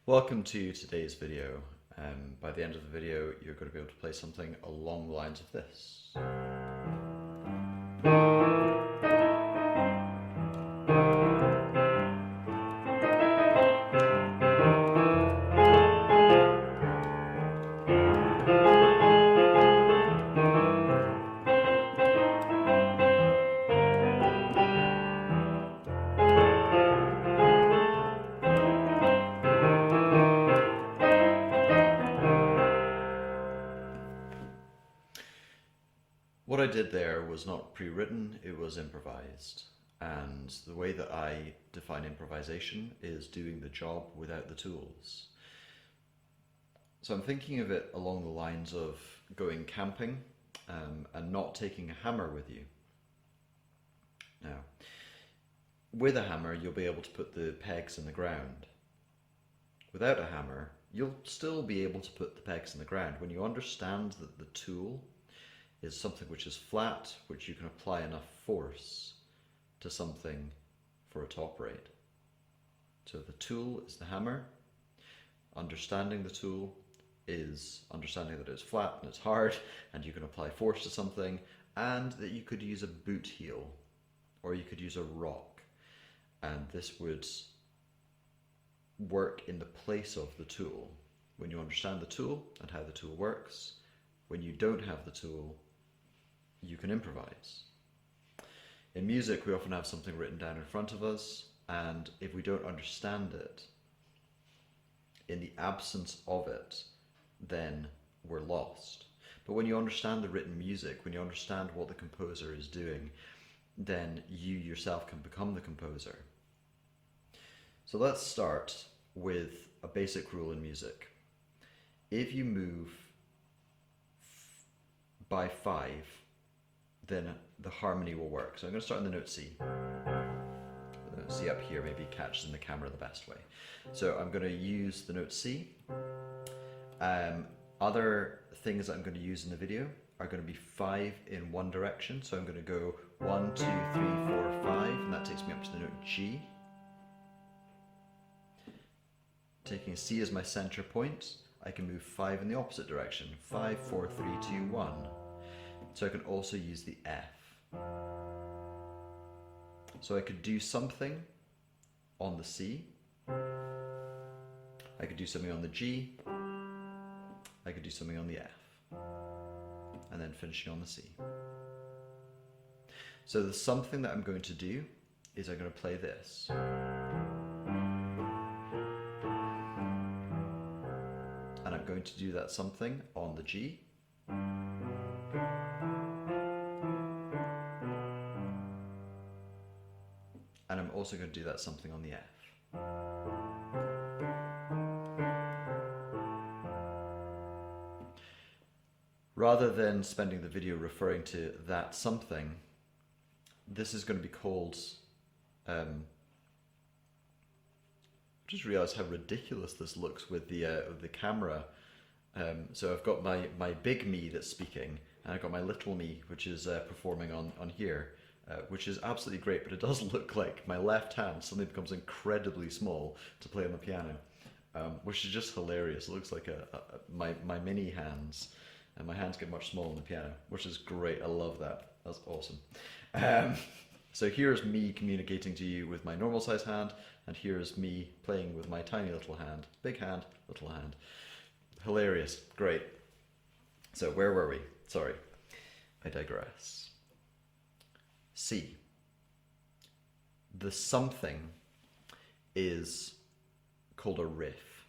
Welcome to today's video. By the end of the video, you're going to be able to play something along the lines of this. What I did there was not pre-written, it was improvised. And the way that I define improvisation is doing the job without the tools. So I'm thinking of it along the lines of going camping and not taking a hammer with you. Now, with a hammer, you'll be able to put the pegs in the ground. Without a hammer, you'll still be able to put the pegs in the ground. When you understand that the tool is something which is flat, which you can apply enough force to something for a top rate. So the tool is the hammer. Understanding the tool is understanding that it's flat and it's hard and you can apply force to something, and that you could use a boot heel or you could use a rock, and this would work in the place of the tool. When you understand the tool and how the tool works, when you don't have the tool, you can improvise. In music, we often have something written down in front of us, and if we don't understand it, in the absence of it, then we're lost. But when you understand the written music, when you understand what the composer is doing, then you yourself can become the composer. So let's start with a basic rule in music. If you move by 5, then the harmony will work. So I'm going to start on the note C. The note C up here maybe catches in the camera the best way. So I'm going to use the note C. Other things that I'm going to use in the video are going to be 5 in one direction. So I'm going to go 1, 2, 3, 4, 5, and that takes me up to the note G. Taking C as my center point, I can move 5 in the opposite direction. 5, 4, 3, 2, 1. So I can also use the F. So I could do something on the C. I could do something on the G. I could do something on the F. And then finishing on the C. So the something that I'm going to do is I'm going to play this. And I'm going to do that something on the G. And I'm also going to do that something on the F. Rather than spending the video referring to that something, this is going to be called, just realised how ridiculous this looks with the camera. So I've got my big me that's speaking, and I've got my little me, which is performing on here, which is absolutely great, but it does look like my left hand suddenly becomes incredibly small to play on the piano, which is just hilarious. It looks like my mini hands, and my hands get much smaller on the piano, which is great. I love that. That's awesome. So here's me communicating to you with my normal size hand, and here's me playing with my tiny little hand. Big hand, little hand. Hilarious. Great. So where were we? Sorry, I digress. C. The something is called a riff.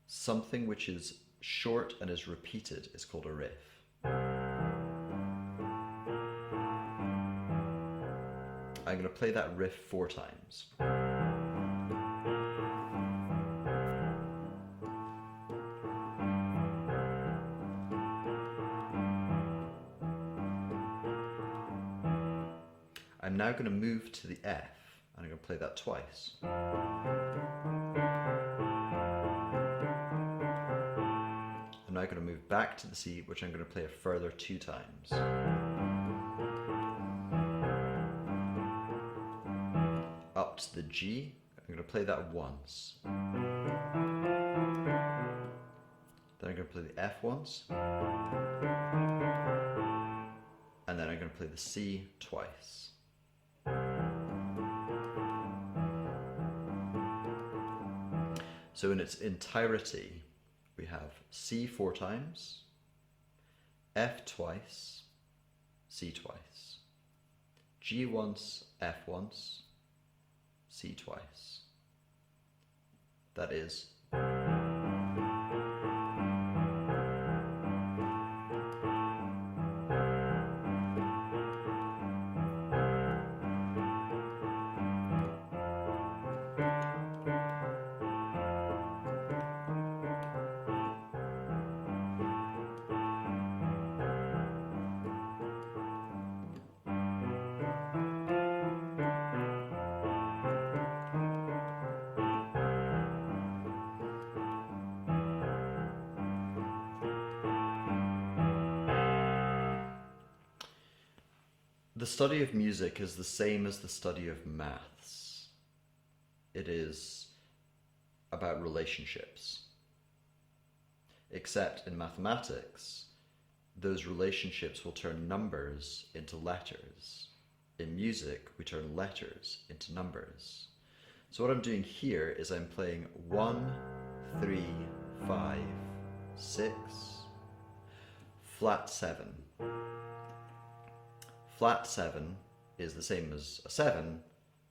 Something which is short and is repeated is called a riff. I'm going to play that riff 4 times. I'm now going to move to the F, and I'm going to play that twice. I'm now going to move back to the C, which I'm going to play a further 2 times. Up to the G, I'm going to play that once. then I'm going to play the F once, and then I'm going to play the C twice. So in its entirety, we have C 4 times, F twice, C twice, G once, F once, C twice. That is the study of music is the same as the study of maths. It is about relationships. Except in mathematics, those relationships will turn numbers into letters. In music, we turn letters into numbers. So what I'm doing here is I'm playing 1, 3, 5, 6, flat 7. Flat 7 is the same as a 7,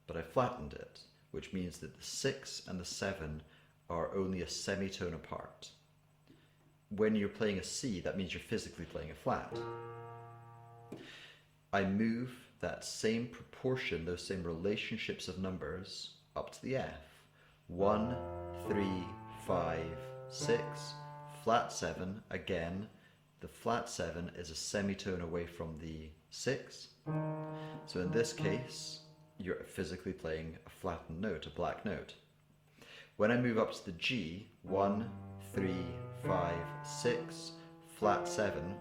but I flattened it, which means that the 6 and the 7 are only a semitone apart. When you're playing a C, that means you're physically playing a flat. I move that same proportion, those same relationships of numbers up to the F. 1, 3, 5, 6, flat 7, again, the flat 7 is a semitone away from the 6. So in this case, you're physically playing a flattened note, a black note. When I move up to the G, 1, 3, 5, 6, flat 7,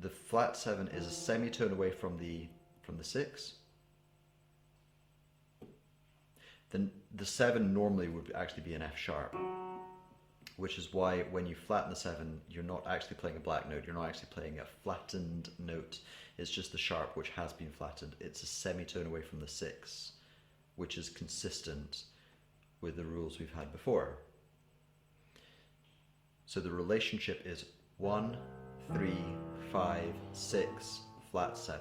the flat 7 is a semitone away from the 6. Then the 7 normally would actually be an F sharp, which is why when you flatten the 7, you're not actually playing a black note, you're not actually playing a flattened note, it's just the sharp which has been flattened. It's a semitone away from the 6, which is consistent with the rules we've had before. So the relationship is 1, 3, 5, 6, flat 7.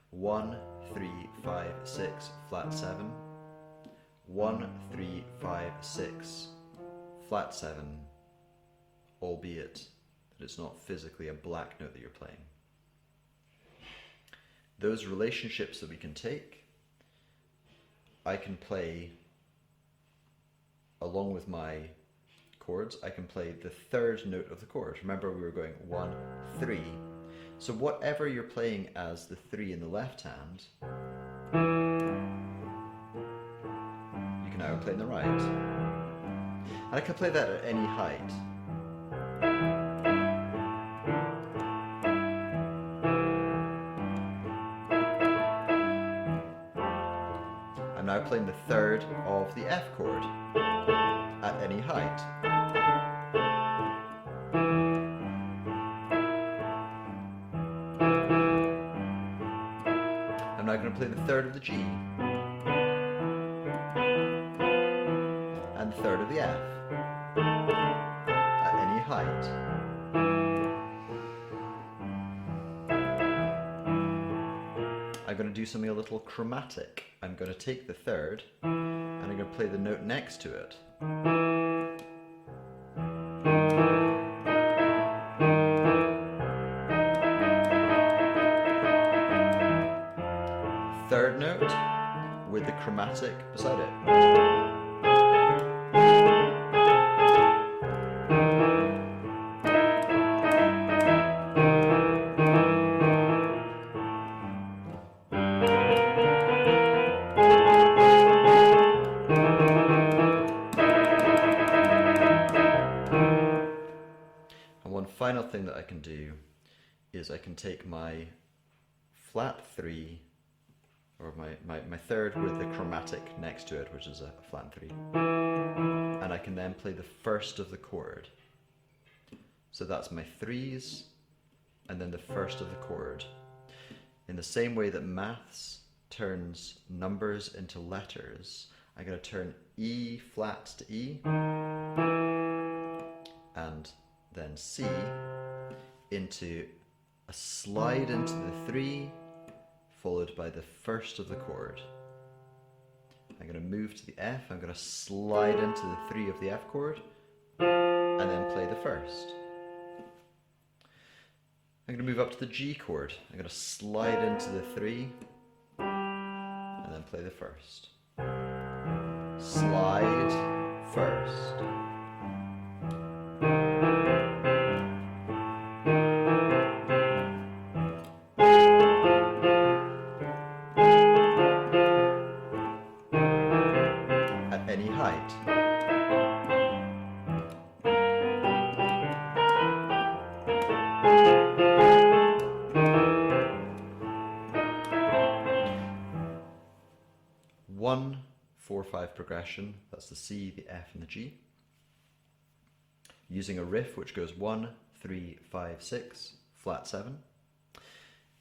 1, 3, 5, 6, flat 7. 1, 3, 5, 6, flat 7, albeit that it's not physically a black note that you're playing. Those relationships that we can take, I can play along with my chords. I can play the third note of the chord. Remember, we were going 1, 3. So whatever you're playing as the 3 in the left hand, you can now play in the right. And I can play that at any height. I'm now playing the third of the F chord at any height. I'm now going to play the third of the G and the third of the F at any height. I'm going to do something a little chromatic. I'm going to take the third and I'm going to play the note next to it. Third note with the chromatic beside it. And one final thing that I can do is I can take my flat 3, or my third with the chromatic next to it, which is a flat 3, and I can then play the first of the chord. So that's my threes, and then the first of the chord. In the same way that maths turns numbers into letters, I'm going to turn E flat to E, and then C into a slide into the 3, followed by the first of the chord. I'm going to move to the F, I'm going to slide into the 3 of the F chord, and then play the first. I'm going to move up to the G chord, I'm going to slide into the 3, and then play the first. Slide, first. At any height. One 4/5 progression, that's the C, the F, and the G. Using a riff which goes 1, 3, 5, 6, flat 7.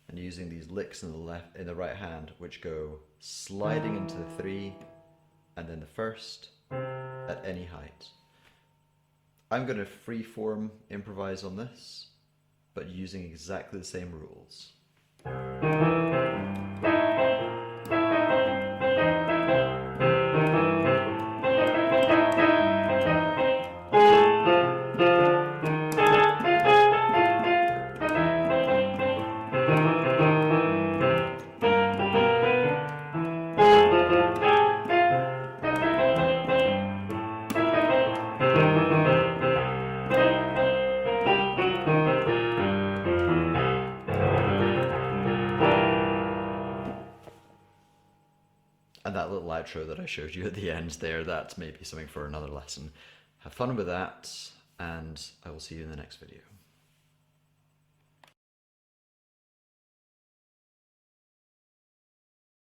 And using these licks in the right hand which go sliding into the 3 and then the first at any height. I'm going to freeform improvise on this, but using exactly the same rules. And that little outro that I showed you at the end there, that's maybe something for another lesson. Have fun with that, and I will see you in the next video.